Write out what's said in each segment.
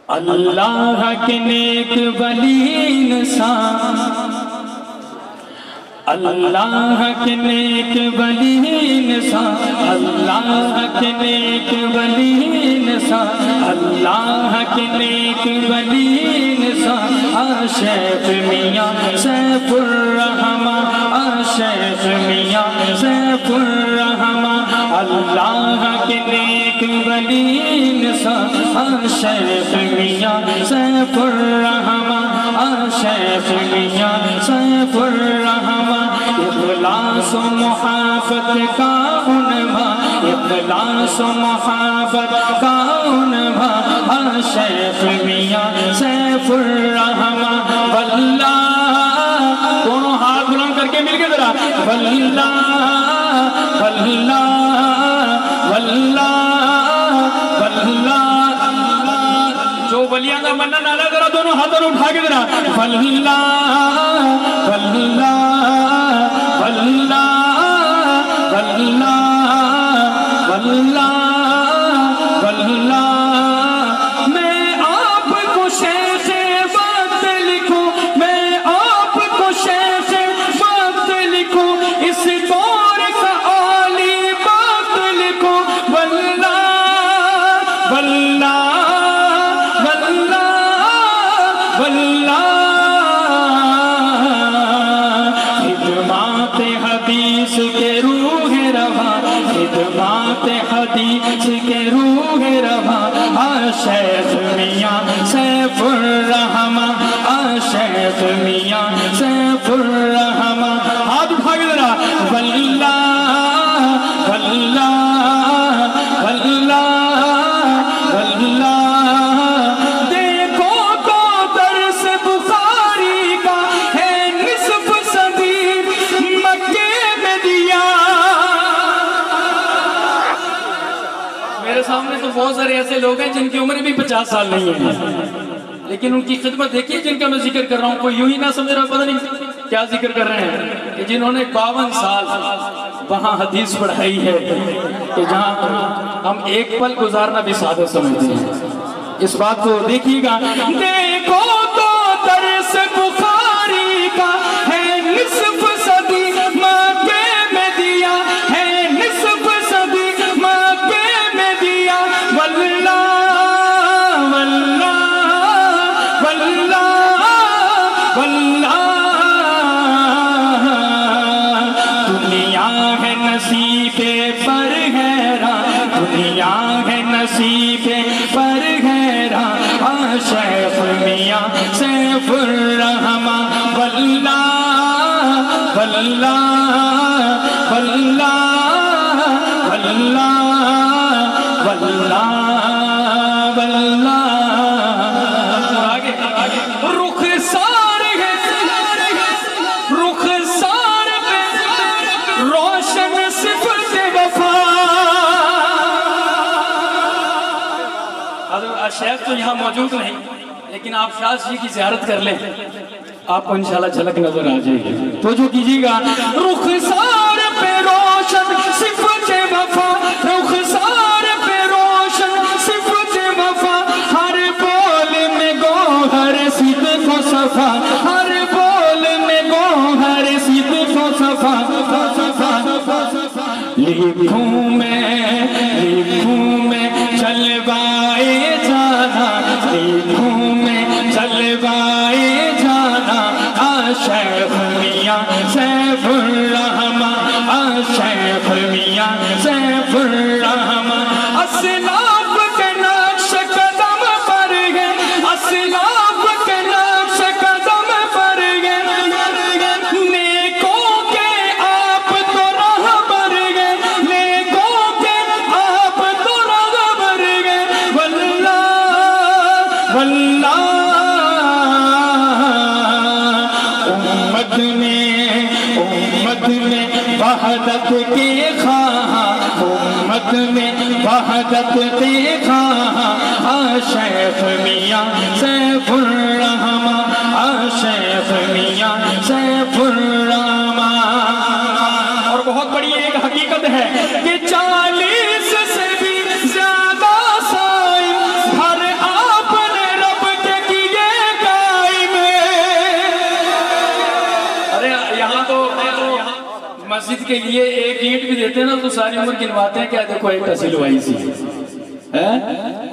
اللہ کے نیک ولی انسان، اللہ کے نیک ولی انسان، اللہ کے نیک ولی انسان، اللہ کے نیک ولی انسان، شیخ میاں سیف الرحمن، شیخ میاں سیف الرحمن، اللہ کے نیک ولی انسان، شیخ میاں سیف الرحمن، شیخ میاں سیف الرحمن، اخلاص و محبت کا عنوان، اخلاص و محبت کا عنوان، شیخ میاں سیف الرحمن، واللہ دونوں ہاتھ بلند کر کے مل کے ذرا، واللہ واللہ واللہ واللہ، جو ولیاں کا منن آنا ذرا دونوں ہاتھوں نے اٹھا کے ذرا، واللہ واللہ واللہ واللہ واللہ واللہ، میں آپ کو شیخ وقت لکھوں، میں آپ کو شیخ وقت لکھوں، اس دور کا عالی وقت لکھوں، واللہ واللہ واللہ واللہ، خدمات حدیث کے روح رواں، خدمات حدیث کے روح رواں، شیخ میاں سیف الرحمن، شیخ میاں سیف الرحمن، ہاتھ اٹھا کے ذرا، واللہ واللہ واللہ واللہ، دیکھو تو درس بخاری کا ہے نصف صدی مکے میں دیا۔ میرے سامنے تو بہت سارے ایسے لوگ ہیں جن کی عمر بھی 50 سال نہیں ہے، لیکن ان کی خدمت دیکھیے جن کا میں ذکر کر رہا ہوں، کوئی یوں ہی نہ سمجھ رہا، پتہ نہیں کیا ذکر کر رہے ہیں، کہ جنہوں نے 52 سال وہاں حدیث پڑھائی ہے، کہ جہاں ہم ایک پل گزارنا بھی سادہ سمجھتے ہیں۔ اس بات کو دیکھیے گا، دیکھو تو درس بخاری کا ہے نصف صدی مکے میں دیا، ہے نصف صدی مکے میں دیا، واللہ واللہ واللہ واللہ، دنیا ہے نصیب پر حیران، دنیا ہے نصیب پر حیران، شیخ میاں سیف الرحمن، واللہ واللہ واللہ واللہ واللہ واللہ، آگے رخ سار ہے، رخ سار پہ روشن صفت وفا۔ شیخ تو یہاں موجود نہیں، لیکن آپ شاہ جی کی زیارت کر لیں، آپ کو انشاءاللہ جھلک نظر آ جائے گی، تو جو کیجیے گا، رخ سار پہ روشن صفت وفا، رخ سار پہ روشن صفت وفا، ہر بول میں گوہر صدق و صفا، ہر بول میں گوہر صدق و صفا، لکھوں میں جلوائے جانا، لکھوں میں جلوائے جانا، شیخ میاں سیف الرحمن، شیخ میاں سیف الرحمن، اسلاف کے نقش قدم پر گئے، اسلاف کے نقش قدم پر گئے، نیکوں کے آپ تو راہ پر گئے، نیکوں کے آپ تو راہ پر گئے، واللہ واللہ، امت میں وحدت کے خواہاں، امت میں وحدت کے خواہاں، شیخ میاں سیف الرحمن، شیخ میاں سیف الرحمن۔ اور بہت بڑی ایک حقیقت ہے کہ 40 سے بھی زیادہ سائل ہر آپ نے کے لیے ایک اینٹ بھی دیتے ہیں نا تو ساری عمر گنواتے ہیں، کیا دیکھو ایک ٹسی لوائی سی ہے،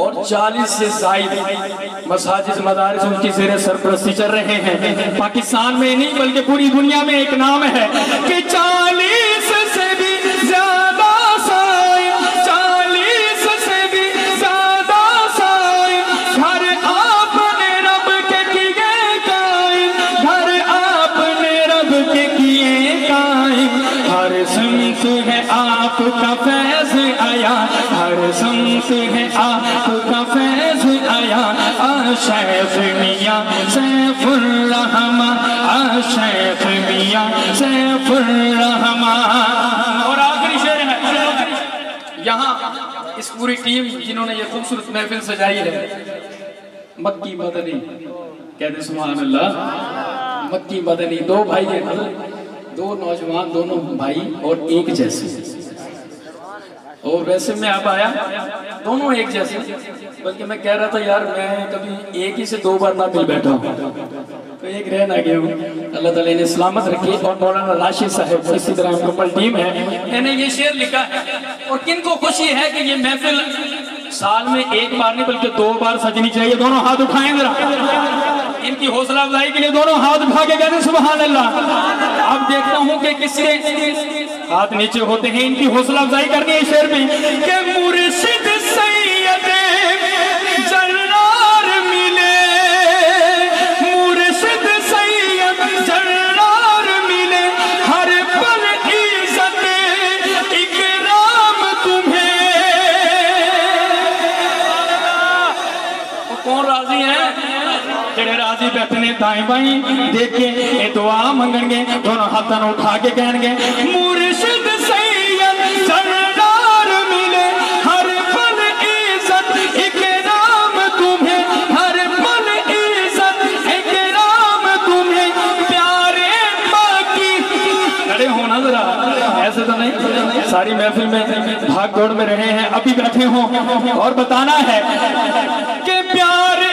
اور 40 سے زائد مساجد مدارس ان کی زیر سرپرستی چل رہے ہیں۔ پاکستان میں نہیں بلکہ پوری دنیا میں ایک نام ہے کہ 40 سے بھی زیادہ سائن، 40 سے بھی زیادہ سائن، گھر آپ نے رب کے کیے قائم، گھر آپ نے رب کے کیے قائم، ہر سمت ہے آپ کا فیض آیا، ہر سمت ہے آپ کا فیض آیا، شیخ میاں سیف الرحمن، شیخ میاں سیف الرحمن۔ اور آخری شعر ہے یہاں اس پوری ٹیم جنہوں نے یہ خوبصورت محفل سجائی ہے، مکی مدنی، کہتے سبحان اللہ، مکی مدنی، دو بھائی ہیں، دو نوجوان، دونوں بھائی اور ایک جیسے، اور ویسے میں اب آیا دونوں ایک جیسے، بلکہ میں کہہ رہا تھا یار میں کبھی ایک ہی سے دو بار نہ مل بیٹھا ہوں تو ایک رہ نہ گیا ہوں۔ اللہ تعالیٰ نے سلامت رکھے۔ اور مولانا راشد صاحب اسی طرح مکمل ٹیم ہے، میں نے یہ شعر لکھا ہے، اور کن کو خوشی ہے کہ یہ محفل سال میں ایک بار نہیں بلکہ 2 بار سجنی چاہیے؟ دونوں ہاتھ اٹھائیں ذرا، ان کی حوصلہ افزائی کے لیے دونوں ہاتھ اٹھا کے کہتے ہیں سبحان اللہ۔ اب دیکھتا ہوں کہ کس کے ہاتھ نیچے ہوتے ہیں، ان کی حوصلہ افزائی کرنی ہے شعر میں کہ مرشد سید جرار ملے، مرشد سید جرار ملے، ہر پل عزت اکرام تمہیں۔ کون راضی ہے؟ جڑے راضی بیٹھنے دائیں بائیں دیکھ کے اے دعا منگن گے، دونوں ہاتھوں اٹھا کے کہیں گے مرشد سید جرار ملے، ہر پل عزت اکرام تمہیں، ہر پل عزت اکرام تمہیں، پیارے باقی کھڑے ہونا ذرا، ایسے تو نہیں ساری محفل میں بھاگ دوڑ میں رہے ہیں، ابھی بیٹھے ہوں اور بتانا ہے کہ پیارے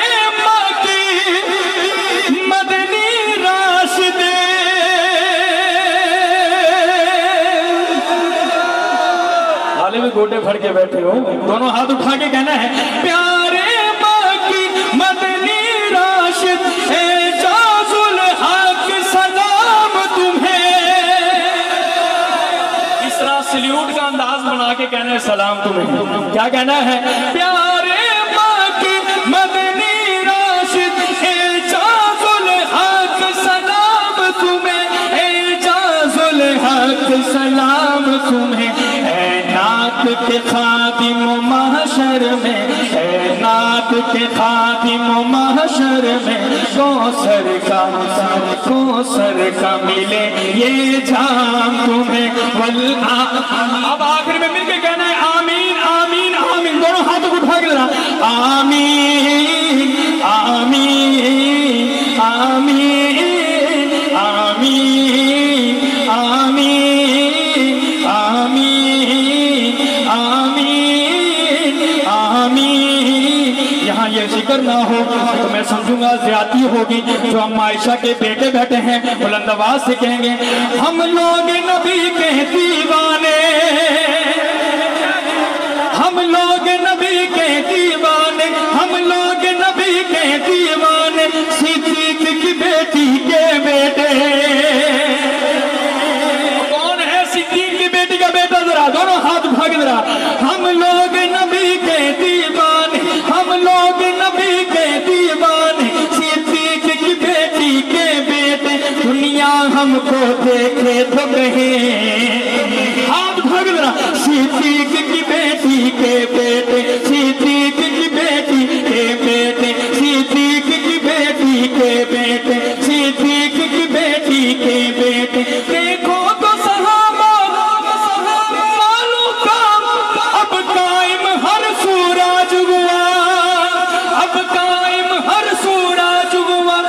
میں گوٹے پھڑ کے بیٹھے ہو، دونوں ہاتھ اٹھا کے کہنا ہے پیارے باقی مدنی راشد اعجاز الحق سلام تمہیں۔ اس طرح سلیوٹ کا انداز بنا کے کہنا ہے سلام تمہیں، کیا کہنا ہے پیارے باقی مدنی راشد اعجاز الحق سلام تمہیں، اعجاز الحق سلام تمہیں، نعت کے خادم محشر میں، اے نعت کے خادم محشر میں، کوثر کا ملے یہ جام تمہیں۔ اب آخر میں مل کے کہنا ہے آمین آمین آمین، دونوں ہاتھوں کو اٹھا کے ذرا آمین آمین آمین آمین آمین آمین آمین آمین۔ یہاں یہ ذکر نہ ہو تو میں سمجھوں گا زیادتی ہوگی۔ جو ہم عائشہ کے بیٹے بیٹھے ہیں بلند آواز سے کہیں گے ہم لوگ نبی کے دیوانے، ہم لوگ نبی کے دیوانے، ہم لوگ نبی کے دیوانے، صدیق کی بیٹی کے بیٹے۔ کون ہے صدیق کی بیٹی کا بیٹا؟ ذرا دونوں ہاتھ اٹھا کے ذرا، ہم لوگ نبی کے دیوانے، ہم لوگ نبی کے دیوانے، صدیق کی بیٹی کے بیٹے، دنیا ہم کو دیکھے تو کہیں ہاتھ اٹھا کے ذرا صدیق کی بیٹی کے بیٹے، صدیق کی بیٹی کے بیٹے، صدیق کی بیٹی کے بیٹے، صدیق کی بیٹی کے بیٹے۔ دیکھو تو صحابہ والوں کا اب قائم ہر سورج ہوا، اب قائم ہر سورج ہوا،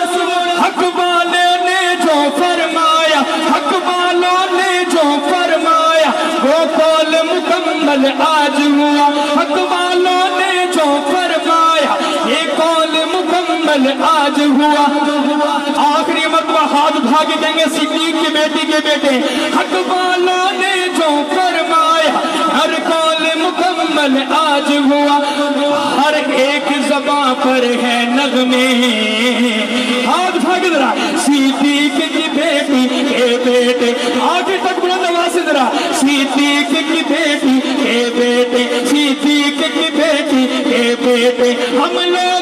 حق والے نے جو فرمایا، حق والوں نے جو فرمایا وہ قول مکمل آج ہوا، حق والوں نے جو فرمایا یہ قول مکمل آج ہوا۔ آخری مرتبہ ہاتھ آگے کہیں گے صدیق کی بیٹی کے بیٹے حق والوں نے جو فرمایا ہر قول مکمل آج ہوا ہر ایک زبان پر ہے نغمے ہاتھ بھاگ ذرا صدیق کی بیٹی کے بیٹے آگے تک بلند آواز سے ذرا صدیق کی بیٹی کے بیٹے صدیق کی بیٹی کے بیٹے ہم لوگ